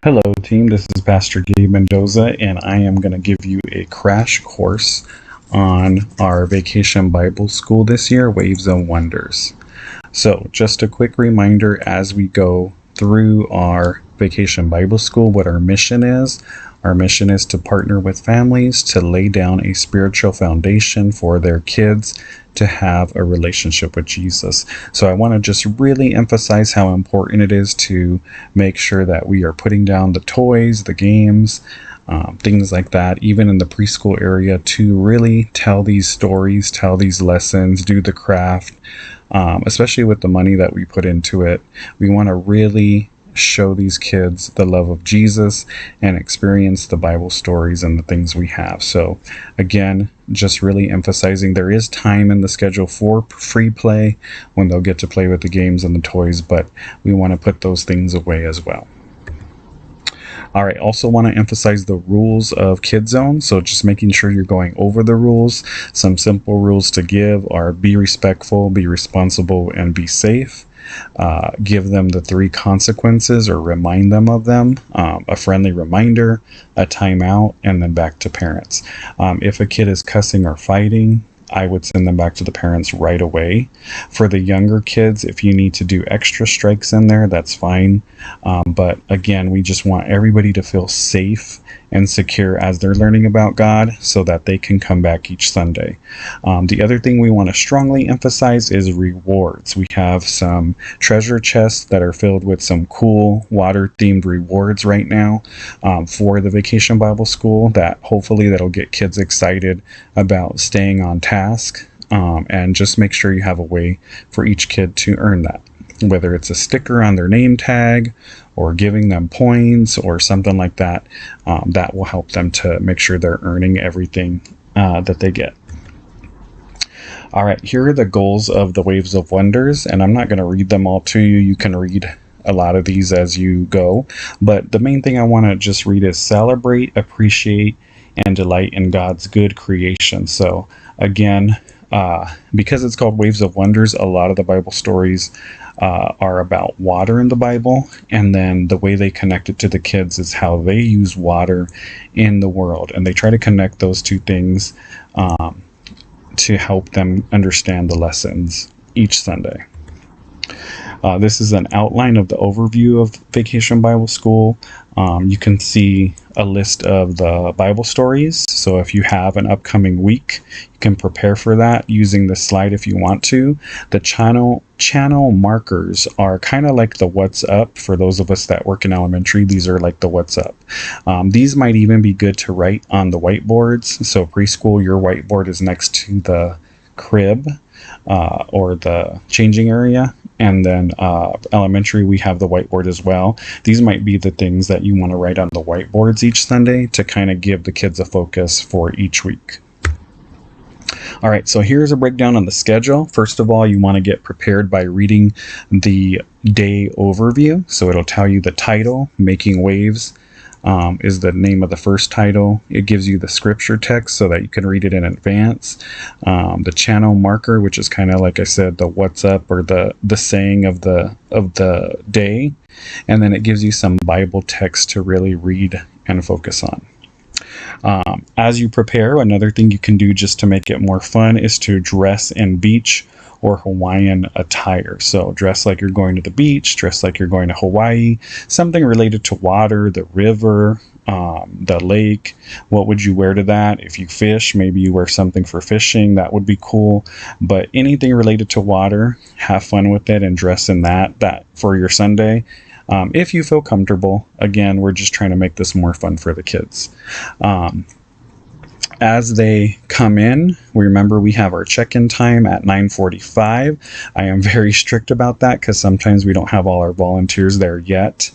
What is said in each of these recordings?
Hello, team. This is Pastor Gabe Mendoza, and I am going to give you a crash course on our Vacation Bible School this year, Waves of Wonders. So, just a quick reminder as we go through our Vacation Bible School, what our mission is. Our mission is to partner with families to lay down a spiritual foundation for their kids to have a relationship with Jesus. So I want to just really emphasize how important it is to make sure that we are putting down the toys, the games, things like that, even in the preschool area, to really tell these stories, tell these lessons, do the craft, especially with the money that we put into it. We want to really show these kids the love of Jesus and experience the Bible stories and the things we have. So again, just really emphasizing there is time in the schedule for free play when they'll get to play with the games and the toys, but we want to put those things away as well. All right, also want to emphasize the rules of KidZone. So just making sure you're going over the rules. Some simple rules to give are be respectful, be responsible, and be safe. Give them the 3 consequences or remind them of them, a friendly reminder, a timeout, and then back to parents. If a kid is cussing or fighting, I would send them back to the parents right away. For the younger kids, if you need to do extra strikes in there, that's fine. But again, we just want everybody to feel safe and secure as they're learning about God so that they can come back each Sunday. The other thing we want to strongly emphasize is rewards. We have some treasure chests that are filled with some cool water-themed rewards right now for the Vacation Bible School that hopefully that'll get kids excited about staying on task, and just make sure you have a way for each kid to earn that, whether it's a sticker on their name tag or giving them points or something like that. That will help them to make sure they're earning everything that they get. All right, here are the goals of the Waves of Wonders, and I'm not going to read them all to you. You can read a lot of these as you go, but the main thing I want to just read is celebrate, appreciate, and delight in God's good creation. So again, because it's called Waves of Wonders, a lot of the Bible stories are about water in the Bible, and then the way they connect it to the kids is how they use water in the world, and they try to connect those two things to help them understand the lessons each Sunday. This is an outline of the overview of Vacation Bible School. You can see a list of the Bible stories. So if you have an upcoming week, you can prepare for that using the slide if you want to. The channel markers are kind of like the what's up for those of us that work in elementary. These are like the what's up. These might even be good to write on the whiteboards. So preschool, your whiteboard is next to the crib or the changing area. And then elementary, we have the whiteboard as well. These might be the things that you want to write on the whiteboards each Sunday to kind of give the kids a focus for each week. All right, so here's a breakdown on the schedule. First of all, you want to get prepared by reading the day overview. So it'll tell you the title, Making Waves, is the name of the first title. It gives you the scripture text so that you can read it in advance. The channel marker, which is kind of like I said, the what's up or the saying of the day, and then it gives you some Bible text to really read and focus on. As you prepare, another thing you can do just to make it more fun is to dress in beach or Hawaiian attire. So dress like you're going to the beach, dress like you're going to Hawaii, something related to water, the river, the lake. What would you wear to that? If you fish, maybe you wear something for fishing. That would be cool. But anything related to water, have fun with it and dress in that for your Sunday. If you feel comfortable. Again, we're just trying to make this more fun for the kids. As they come in, remember we have our check-in time at 9:45. I am very strict about that because sometimes we don't have all our volunteers there yet.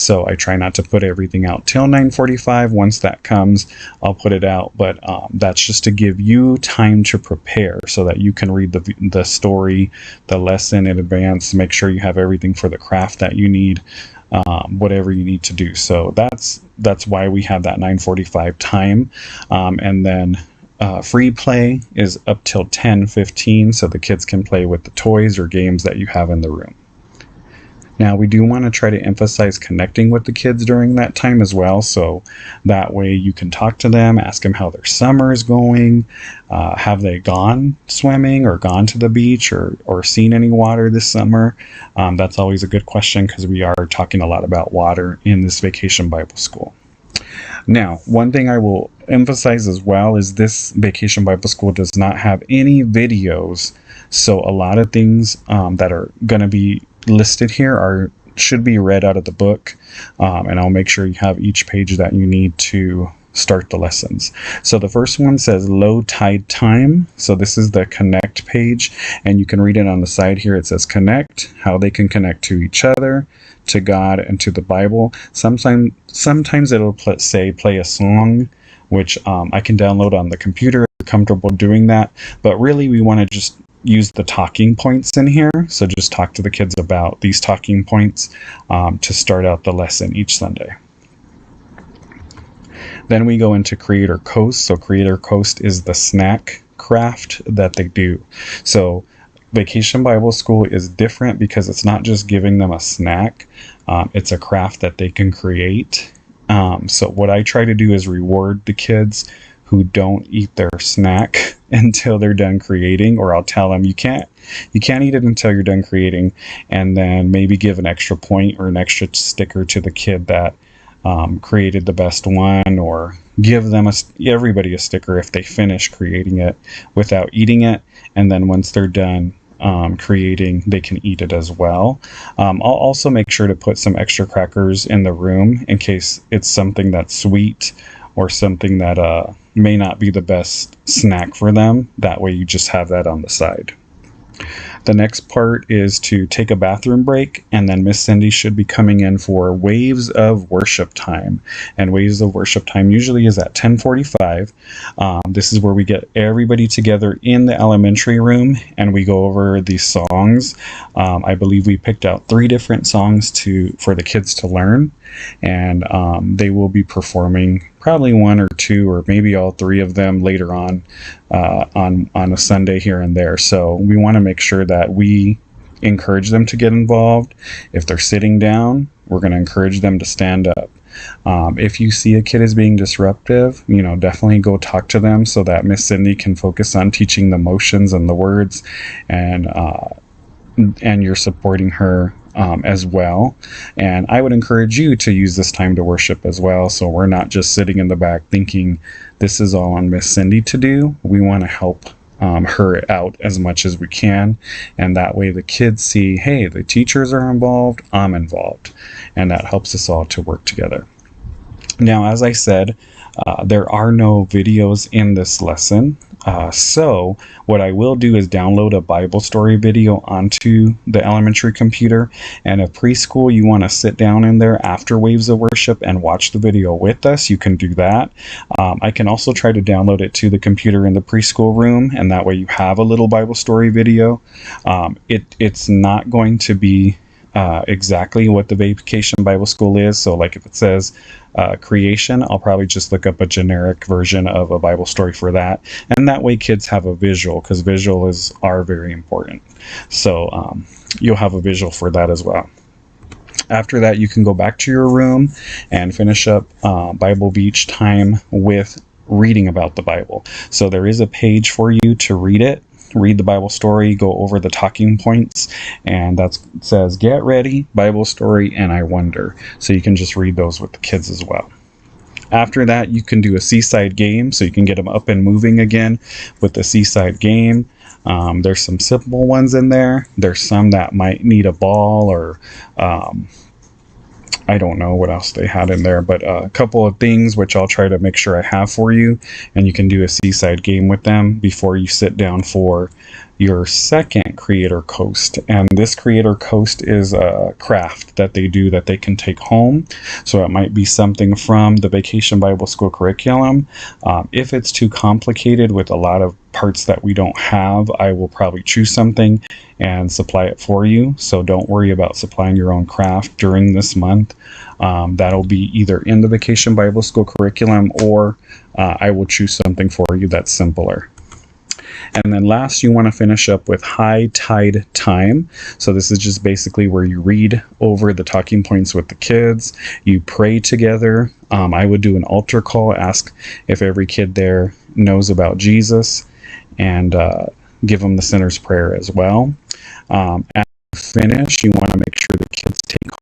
So I try not to put everything out till 9:45. Once that comes, I'll put it out. But that's just to give you time to prepare so that you can read the story, the lesson in advance, make sure you have everything for the craft that you need. Whatever you need to do. So that's why we have that 9:45 time. And then free play is up till 10:15, so the kids can play with the toys or games that you have in the room. Now, we do want to try to emphasize connecting with the kids during that time as well, so that way you can talk to them, ask them how their summer is going, have they gone swimming or gone to the beach or seen any water this summer. That's always a good question because we are talking a lot about water in this Vacation Bible School. Now, one thing I will emphasize as well is this Vacation Bible School does not have any videos, so a lot of things that are going to be listed here should be read out of the book, and I'll make sure you have each page that you need to start the lessons. So the first one says low tide time. So this is the connect page, and you can read it on the side here. It says connect, how they can connect to each other, to God, and to the Bible. Sometimes it'll say play a song, which I can download on the computer. I'm comfortable doing that, but really we want to just use the talking points in here. So just talk to the kids about these talking points to start out the lesson each Sunday. Then we go into Creator Coast. So Creator Coast is the snack craft that they do. So Vacation Bible School is different because it's not just giving them a snack. It's a craft that they can create. So what I try to do is reward the kids who don't eat their snack until they're done creating, or I'll tell them you can't eat it until you're done creating, and then maybe give an extra point or an extra sticker to the kid that created the best one, or give them everybody a sticker if they finish creating it without eating it, and then once they're done creating, they can eat it as well. I'll also make sure to put some extra crackers in the room in case it's something that's sweet or something that may not be the best snack for them. That way you just have that on the side. The next part is to take a bathroom break, and then Miss Cindy should be coming in for Waves of Worship time. And Waves of Worship time usually is at 10:45. This is where we get everybody together in the elementary room and we go over these songs. I believe we picked out 3 different songs for the kids to learn, and they will be performing probably 1 or 2 or maybe all 3 of them later on a Sunday here and there. So we want to make sure that we encourage them to get involved. If they're sitting down, we're going to encourage them to stand up. If you see a kid is being disruptive, definitely go talk to them so that Miss Cindy can focus on teaching the motions and the words, and you're supporting her as well. And I would encourage you to use this time to worship as well, so we're not just sitting in the back thinking this is all on Miss Cindy to do. We want to help her out as much as we can, and that way the kids see, hey, the teachers are involved, I'm involved, and that helps us all to work together. Now, as I said, there are no videos in this lesson, so what I will do is download a Bible story video onto the elementary computer, and if preschool you want to sit down in there after Waves of Worship and watch the video with us, you can do that. I can also try to download it to the computer in the preschool room, and that way you have a little Bible story video. It's not going to be exactly what the Vacation Bible School is. So like if it says creation, I'll probably just look up a generic version of a Bible story for that, and that way kids have a visual, because visuals are very important. So you'll have a visual for that as well. After that, you can go back to your room and finish up Bible Beach time with reading about the Bible. So there is a page for you to read the Bible story, go over the talking points, and that says get ready, Bible story, and I wonder. So you can just read those with the kids as well. After that, you can do a seaside game, so you can get them up and moving again with the seaside game. There's some simple ones in there. There's some that might need a ball, or I don't know what else they had in there, but a couple of things which I'll try to make sure I have for you, and you can do a seaside game with them before you sit down for your second Creator Coast. And this Creator Coast is a craft that they do that they can take home. So it might be something from the Vacation Bible School curriculum. If it's too complicated with a lot of parts that we don't have, I will probably choose something and supply it for you. So don't worry about supplying your own craft during this month. That'll be either in the Vacation Bible School curriculum, or I will choose something for you that's simpler. And then last, you want to finish up with high tide time. So this is just basically where you read over the talking points with the kids, you pray together. I would do an altar call, ask if every kid there knows about Jesus, and give them the sinner's prayer as well. After you finish, you want to make sure the kids take